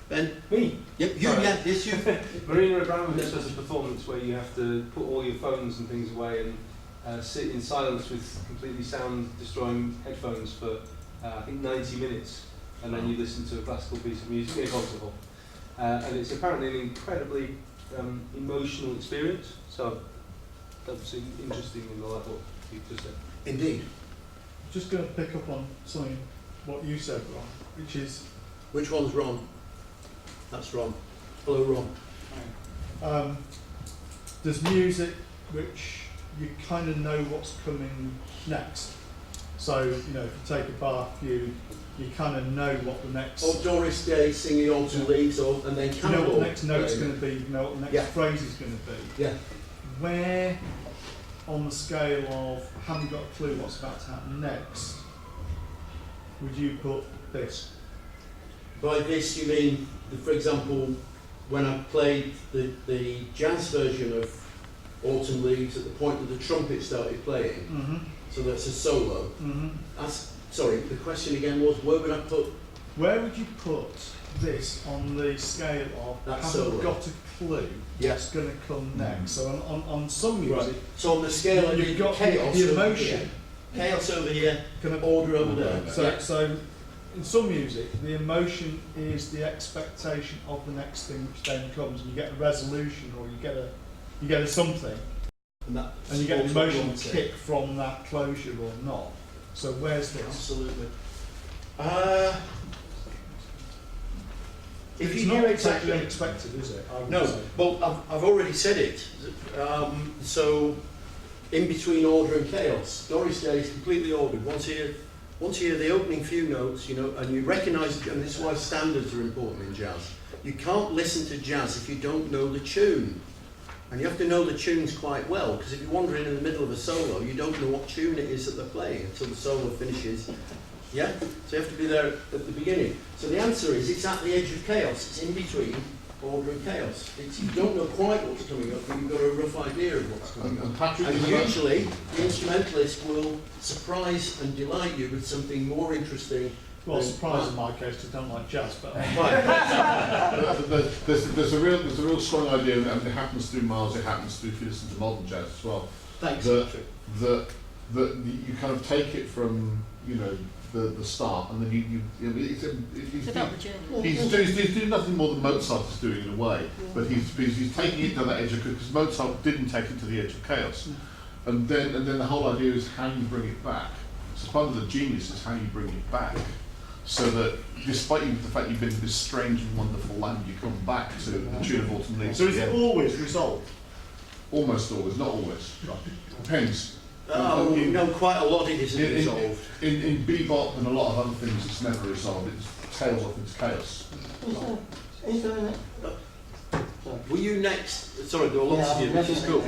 Ben? Me? Yep, you, Sorry. yeah, yes, you. Marina Abramovich does a performance where you have to put all your phones and things away and sit in silence with completely sound-destroying headphones for, I think, 90 minutes, and then you listen to a classical piece of music, impossible. And it's apparently an incredibly emotional experience, so that's interesting in the light of what you just said. Indeed. Just going to pick up on something what you said, Ron, which is Which one's Ron? That's Ron. Hello, Ron. there's music which you kind of know what's coming next, So, you know, if you take a Bach fugue, you kind of know what the next... Or Doris Day singing Autumn Leaves, and then you know what the next note's playing. going to be, you know what the next Yeah. phrase is going to be. Yeah. Where, on the scale of haven't got a clue what's about to happen next, would you put this? By this you mean, for example, when I played the jazz version of Autumn Leaves at the point that the trumpet started playing, Mm-hmm. so that's a solo. Mm-hmm. Sorry, the question again was, where would I put... Where would you put this on the scale of That haven't solo. got a clue Yeah. what's going to come next? So on some music, Right. So on the scale of you've got chaos the over emotion. here, chaos over here, Kind of, order over there. so in some music, the emotion is the expectation of the next thing which then comes, and you get a resolution, or you get a something, And and you get an emotional kick. kick from that closure or not. So where's this? Absolutely. If It's you not knew exactly exactly... unexpected, is it? I would No, say. well, I've already said it. So, in between order and chaos, Doris Day is completely ordered. Once you hear the opening few notes, you know, and you recognise, and this is why standards are important in jazz. You can't listen to jazz if you don't know the tune. And you have to know the tunes quite well, because if you're wandering in the middle of a solo, you don't know what tune it is that they're playing until the solo finishes. Yeah? So you have to be there at the beginning. So the answer is, it's at the edge of chaos. It's in between order and chaos. You don't know quite what's coming up, but you've got a rough idea of what's coming up. And Patrick, And is that- usually, the instrumentalist will surprise and delight you with something more interesting. Well, surprise in my case, 'cause I don't like jazz, but there's a real strong idea, and it happens through Miles, it happens through if you listen to modern jazz as well. Thanks, that, Patrick. that you kind of take it from, you know, the start, and then he's about the journey. he's doing nothing more than Mozart is doing in a way, but he's taking it to that edge of, because Mozart didn't take it to the edge of chaos, and then the whole idea is how you bring it back. So part of the genius is how you bring it back, so that despite the fact you've been in this strange and wonderful land, you come back to the tune of Autumn Leaves. so is it always resolved? Almost always, not always. Depends. No, quite a lot it isn't In- resolved. In bebop and a lot of other things, it's never resolved. It tails off into chaos. Is there an... Were you next? Sorry, there were lots of you, which is cool.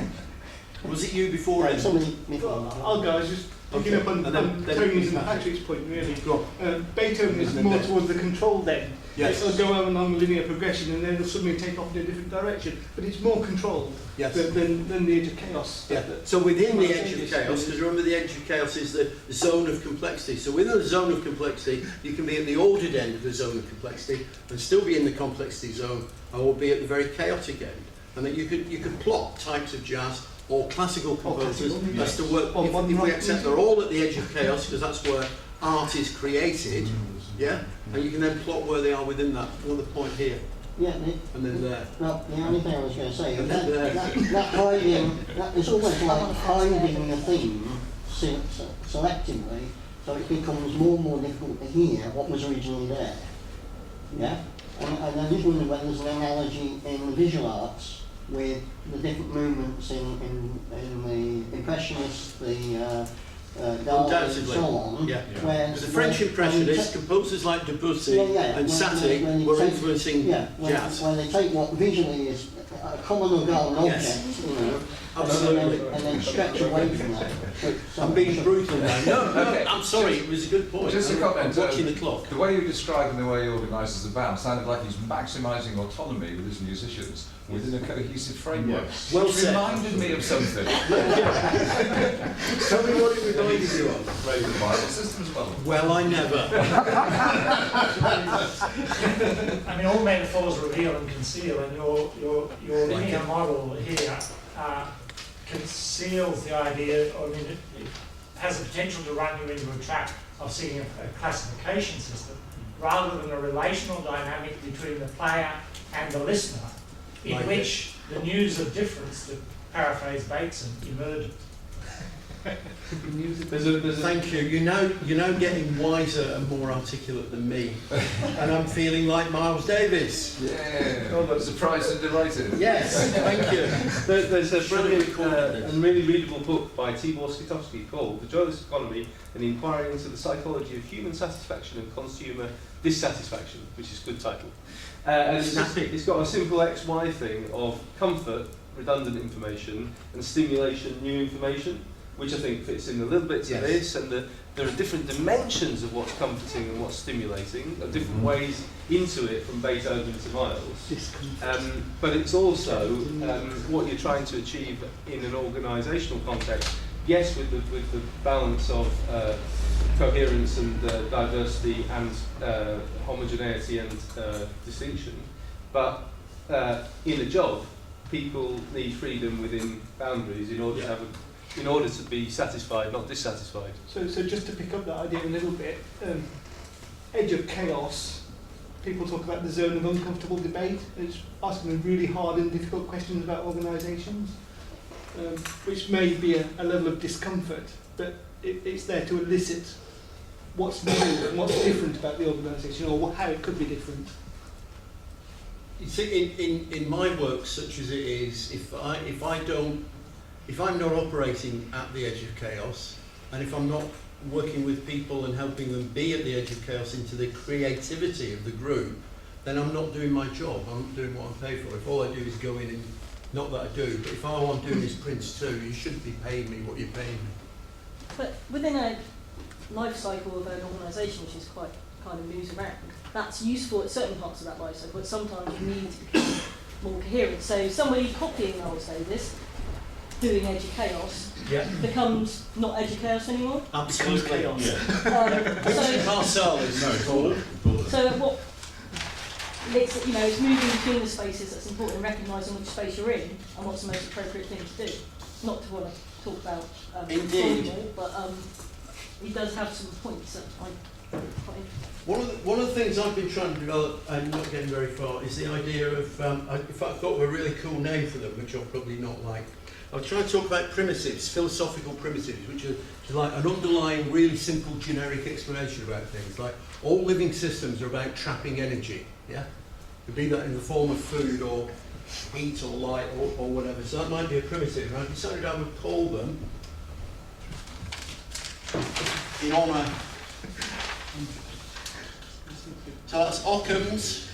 Was it you before him? Somebody... I'll go. I was just picking Okay. up on And then Tony's and Patrick. Patrick's point, really. Go on. Beethoven is And then more next. towards the controlled end. Yes. It'll go along a linear progression and then it'll suddenly take off in a different direction. But it's more controlled Yes. than the edge of chaos. Yeah. So within the edge of chaos, because remember the edge of chaos is the zone of complexity. So within the zone of complexity, you can be at the ordered end of the zone of complexity and still be in the complexity zone, or be at the very chaotic end. And that you could plot types of jazz or classical composers as to work. Or If modern we rock accept they're all at the edge of chaos, because that's where art is created. Yeah. And you can then plot where they are within that. Another point here, Yeah, and then there. well, the only thing I was going to say is And that, then that hiding, it's almost like hiding the theme selectively, so it becomes more and more difficult to hear what was originally there. Yeah? And I just wonder whether there's an analogy in the visual arts with the different movements in the Impressionists, the Dali and Undoubtedly. so on. Yeah. Where, Because the French Impressionists, composers like Debussy and Satie when were they take- influencing jazz. when they take what visually is a common or garden object, Yes. you know, Absolutely. and then stretch away from that. I'm being brutal now. No, Okay. I'm sorry, it was a good point. Just a I'm comment. watching the clock. The way you describe and the way he organises the band sounded like he's maximising autonomy with his musicians within a cohesive framework. Yes. Well Which said. reminded me of something. Tell me what it reminded you of. Played the Bible systems well. Well, I never. I mean, all metaphors reveal and conceal, and your linear model here conceals the idea, or I mean, it has the potential to run you into a trap of seeing a classification system, rather than a relational dynamic between the player and the listener, in Like which the news of difference, to paraphrase Bateson, emerges. Thank you. You're now getting wiser and more articulate than me, and I'm feeling like Miles Davis. Yeah. Oh, that's surprised and delighted. Yes, thank you. There's a Should have brilliant recorded this. and really readable book by Tibor Skitowski called The Joyless Economy, an inquiry into the psychology of human satisfaction and consumer dissatisfaction, which is a good title. And it's got a simple XY thing of comfort, redundant information, and stimulation, new information, which I think fits in a little bit to this, and there are different dimensions of what's comforting and what's stimulating, different ways into it from Beethoven to Miles. But it's also what you're trying to achieve in an organisational context, yes, with the balance of coherence and diversity and homogeneity and distinction, but in a job, people need freedom within boundaries in order to have in order to be satisfied, not dissatisfied. So just to pick up that idea a little bit, edge of chaos, people talk about the zone of uncomfortable debate. It's asking really hard and difficult questions about organisations, which may be a level of discomfort, but it's there to elicit what's new and what's different about the organisation, or how it could be different. You see, in my work, such as it is, if I'm not operating at the edge of chaos, and if I'm not working with people and helping them be at the edge of chaos into the creativity of the group, then I'm not doing my job. I'm not doing what I'm paid for. If all I do is go in and, not that I do, but if all I'm doing is Prince 2, you shouldn't be paying me what you're paying me. But within a life cycle of an organisation, which is quite kind of moves around, that's useful at certain parts of that life cycle, but sometimes you need to become more coherent. So somebody copying Miles Davis, doing Edge of Chaos, becomes not Edge of Chaos anymore. Absolutely. So what? It's it's moving between the spaces that's important, and recognising which space you're in and what's the most appropriate thing to do. Not to want to talk about Indeed. but he does have some points that I quite. One of the things I've been trying to develop and not getting very far is the idea of, in fact, I've thought of a really cool name for them, which I'll probably not like. I've tried to talk about primitives, philosophical primitives, which are like an underlying, really simple, generic explanation about things. Like all living systems are about trapping energy. Yeah, could be that in the form of food or heat or light or whatever. So that might be a primitive. And I decided I would call them in honour. So that's Occam's,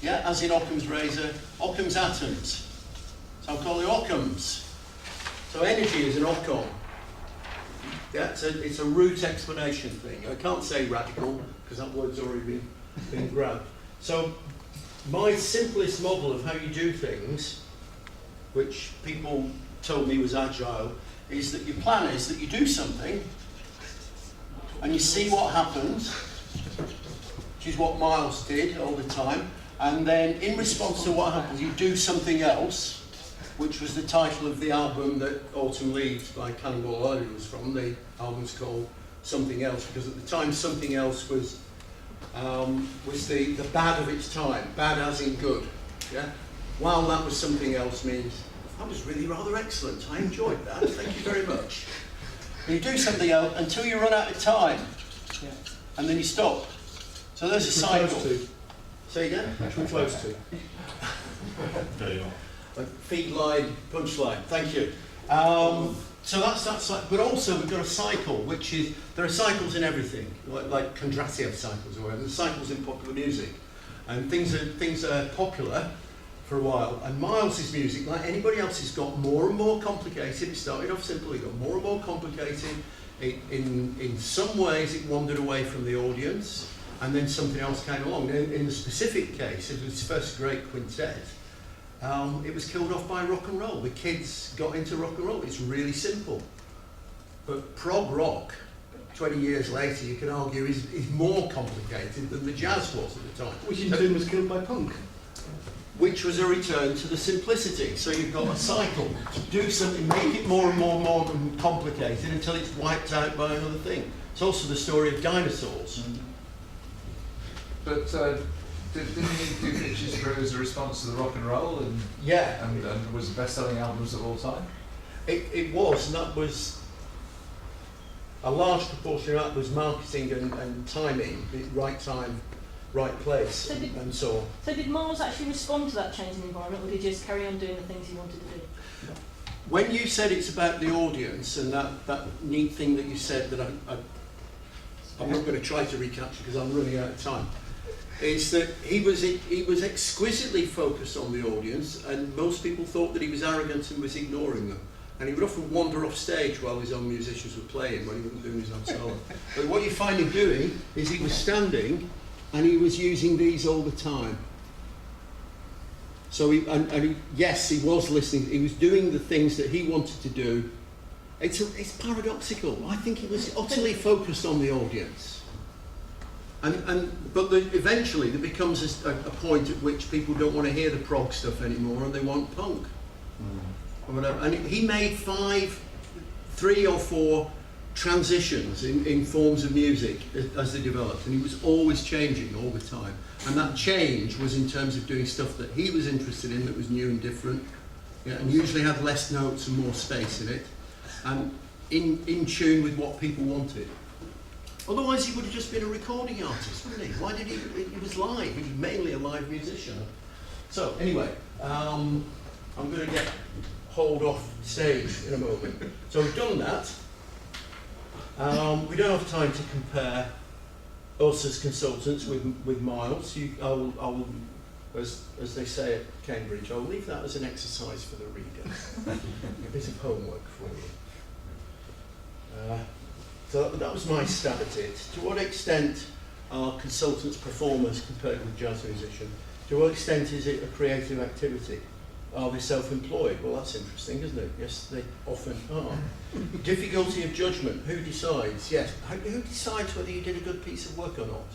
as in Occam's razor, Occam's atoms. So I'll call it Occam's. So energy is an Occam. Yeah, it's a root explanation thing. I can't say radical, because that word's already been grabbed. So my simplest model of how you do things, which people told me was agile, is that your plan is that you do something, and you see what happens, which is what Miles did all the time, and then in response to what happens, you do something else, which was the title of the album that Autumn Leaves by Cannonball Adderley was from. The album's called Something Else, because at the time Something Else was the bad of its time, bad as in good. Yeah? While that was Something Else means, that was really rather excellent, I enjoyed that, thank you very much. And you do something else until you run out of time, and then you stop. So there's a cycle. Say again? Which we're close to. There you are. Feed line, punchline. Thank you. So that's like, but also we've got a cycle, which is there are cycles in everything, like Kondratiev cycles or whatever. There's cycles in popular music, and things are popular for a while. And Miles's music, like anybody else's, got more and more complicated. It started off simple, it got more and more complicated. In some ways, it wandered away from the audience, and then something else came along. In the specific case of his first great quintet, it was killed off by rock and roll. The kids got into rock and roll. It's really simple. But prog rock, 20 years later, you can argue is more complicated than the jazz was at the time. Which in turn was killed by punk. Which was a return to the simplicity. So you've got a cycle. Do something, make it more and more and more complicated until it's wiped out by another thing. It's also the story of dinosaurs. But didn't he do Pictures Through as a response to the rock and roll, and was the best-selling albums of all time? It was, and that was a large proportion of that was marketing and timing, the right time, right place, and so on. So did Miles actually respond to that change in environment, or did he just carry on doing the things he wanted to do? when you said it's about the audience, and that neat thing that you said that I'm not going to try to recapture because I'm running out of time, is that he was exquisitely focused on the audience, and most people thought that he was arrogant and was ignoring them. And he would often wander off stage while his own musicians were playing when he wasn't doing his own solo. But what you find him doing is he was standing and he was using these all the time. So yes, he was listening. He was doing the things that he wanted to do. It's paradoxical. I think he was utterly focused on the audience. But eventually there becomes a point at which people don't want to hear the prog stuff anymore and they want punk. Or whatever. And he made 3 or 4 transitions in forms of music as they developed, and he was always changing all the time. And that change was in terms of doing stuff that he was interested in, that was new and different, and usually had less notes and more space in it, and in tune with what people wanted. Otherwise he would have just been a recording artist, wouldn't he? Why did he was live, he was mainly a live musician. So anyway, I'm going to get hauled off stage in a moment. So we've done that. We don't have time to compare us as consultants with Miles. I will, as they say at Cambridge, I'll leave that as an exercise for the reader. A bit of homework for you. So that was my stab at it. To what extent are consultants performers compared with jazz musicians? To what extent is it a creative activity? Are they self-employed? Well, that's interesting, isn't it? Yes, they often are. Difficulty of judgment. Who decides? Yes. Who decides whether you did a good piece of work or not?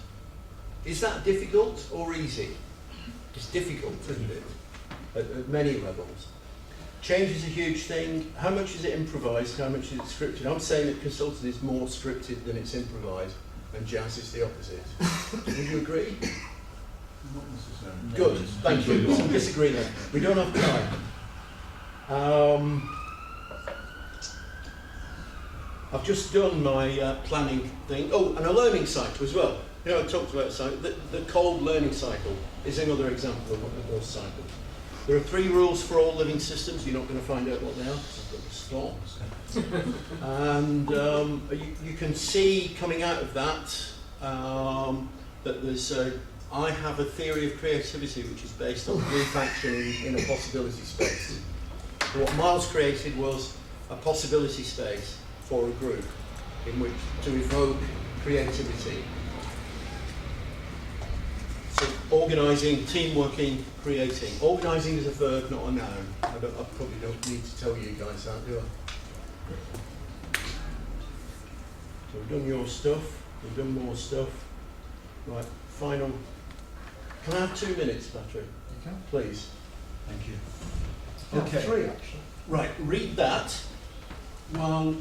Is that difficult or easy? It's difficult, isn't it? At many levels. Change is a huge thing. How much is it improvised? How much is it scripted? I'm saying that consulting is more scripted than it's improvised, and jazz is the opposite. Would you agree? Not necessarily. Good, thank you. Some disagreement. We don't have time. I've just done my planning thing. Oh, and a learning cycle as well. You know, I talked about a cycle. The cold learning cycle is another example of one of those cycles. There are 3 rules for all living systems. You're not going to find out what they are because I've got the stop. And you can see coming out of that that there's I have a theory of creativity which is based on group action in a possibility space. What Miles created was a possibility space for a group in which to evoke creativity. So organising, team working, creating. Organising is a verb, not a noun. I probably don't need to tell you guys that, do I? So we've done your stuff, we've done more stuff. Right, final. Can I have 2 minutes, Battram? You can. Please. Thank you. Yeah, Okay. 3 actually. Right, read that while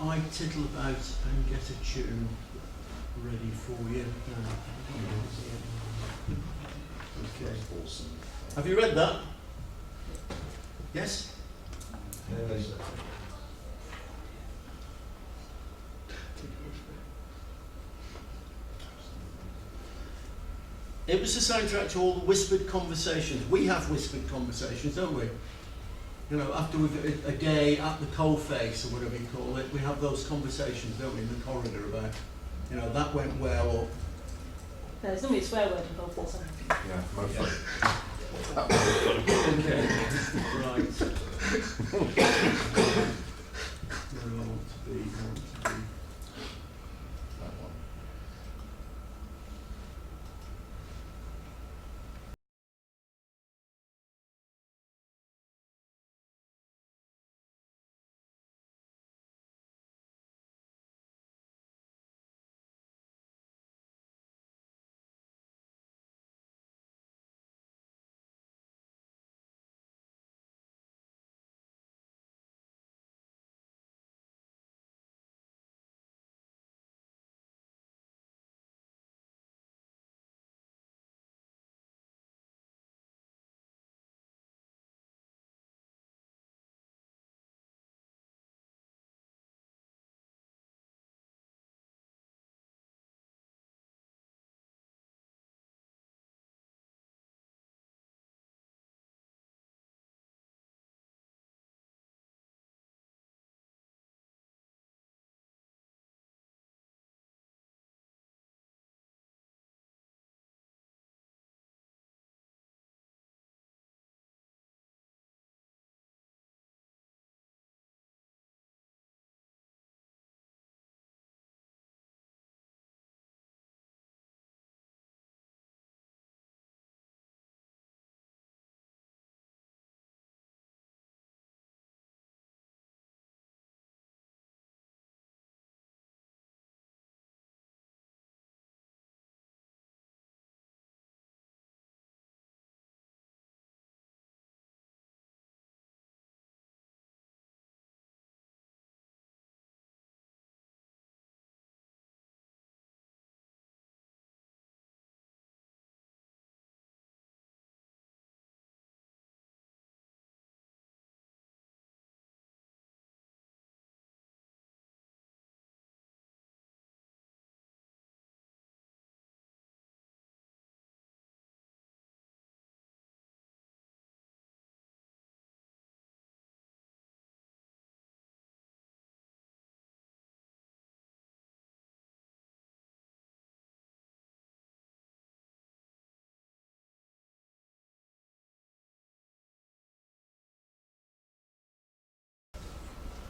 I tittle about and get a tune ready for you. Okay. Awesome. Have you read that? Yes? It was the soundtrack to all the whispered conversations. We have whispered conversations, don't we? You know, after we've a day at the coalface or whatever you call it, we have those conversations, don't we, in the corridor about, you know, that went well, or... There's normally a swear word involved or something. Yeah, mostly. Okay, right. Where do I want to be?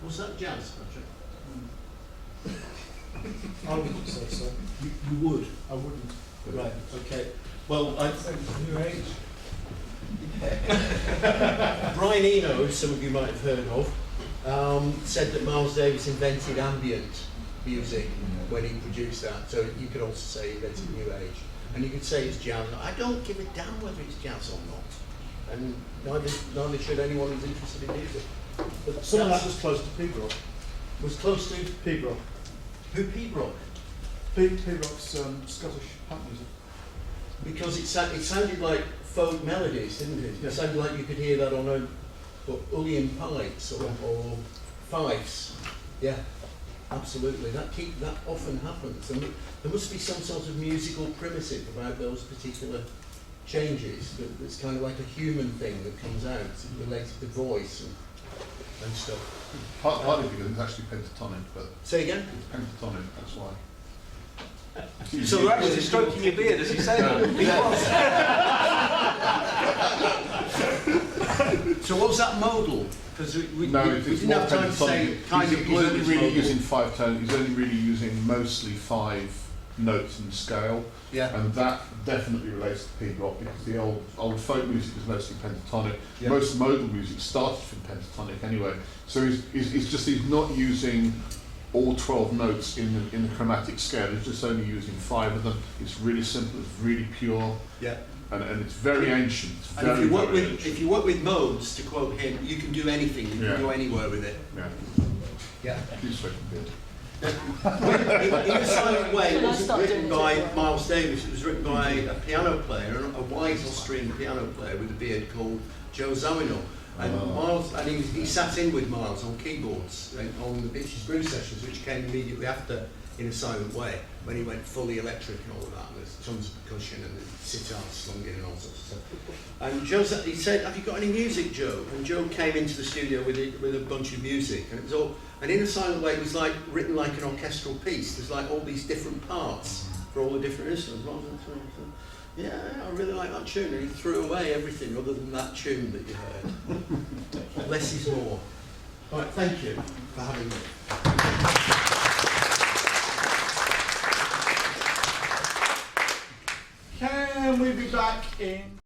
Was that jazz, Patrick? I wouldn't say so. You would? I wouldn't. Right, okay. Well, New age. Brian Eno, who some of you might have heard of, said that Miles Davis invented ambient music when he produced that. So you could also say he invented New Age. And you could say it's jazz. I don't give a damn whether it's jazz or not. And neither should anyone who's interested in music. But Some of that was close to Pete Rock. was close to Pete Rock. who Pete Rock? Pete Rock's Scottish punk music. Because it sounded like folk melodies, didn't it? It sounded like you could hear that on a Ullian pipes or fifes. Yeah, absolutely. That often happens. And there must be some sort of musical primitive about those particular changes. It's kind of like a human thing that comes out related to voice and stuff. Partly because it's actually pentatonic, but Say again? it's pentatonic, that's why. So they're actually stroking your beard as you say that. So what was that modal? Because we It's didn't more have time to say pentatonic. kind of He's blues only really modal. using 5 tones. He's only really using mostly 5 notes in scale, Yeah. and that definitely relates to Pete Rock because the old folk music is mostly pentatonic. Yeah. Most modal music started from pentatonic anyway. So he's not using all 12 notes in the chromatic scale. He's just only using 5 of them. It's really simple. It's really pure. Yeah. And it's very ancient. It's And very, if you work with modes, to quote him, you can do anything. You can go anywhere with it. Yeah. Yeah. He's fucking good. In a Silent Way, it wasn't written by Miles Davis. It was written by a piano player, a wise Austrian piano player with a beard called Joe Zawinul. And Miles, and he sat in with Miles on keyboards on the Bitches Brew sessions, which came immediately after In a Silent Way, when he went fully electric and all of that. And there's tons of percussion and the sitar slung in and all sorts of stuff. And Joe, he said, "Have you got any music, Joe?" And Joe came into the studio with a bunch of music, and it was all. And In a Silent Way, it was like written like an orchestral piece. There's like all these different parts for all the different instruments. Yeah, I really like that tune. And he threw away everything other than that tune that you heard. Less is more. All right, thank you for having me. Can we be back in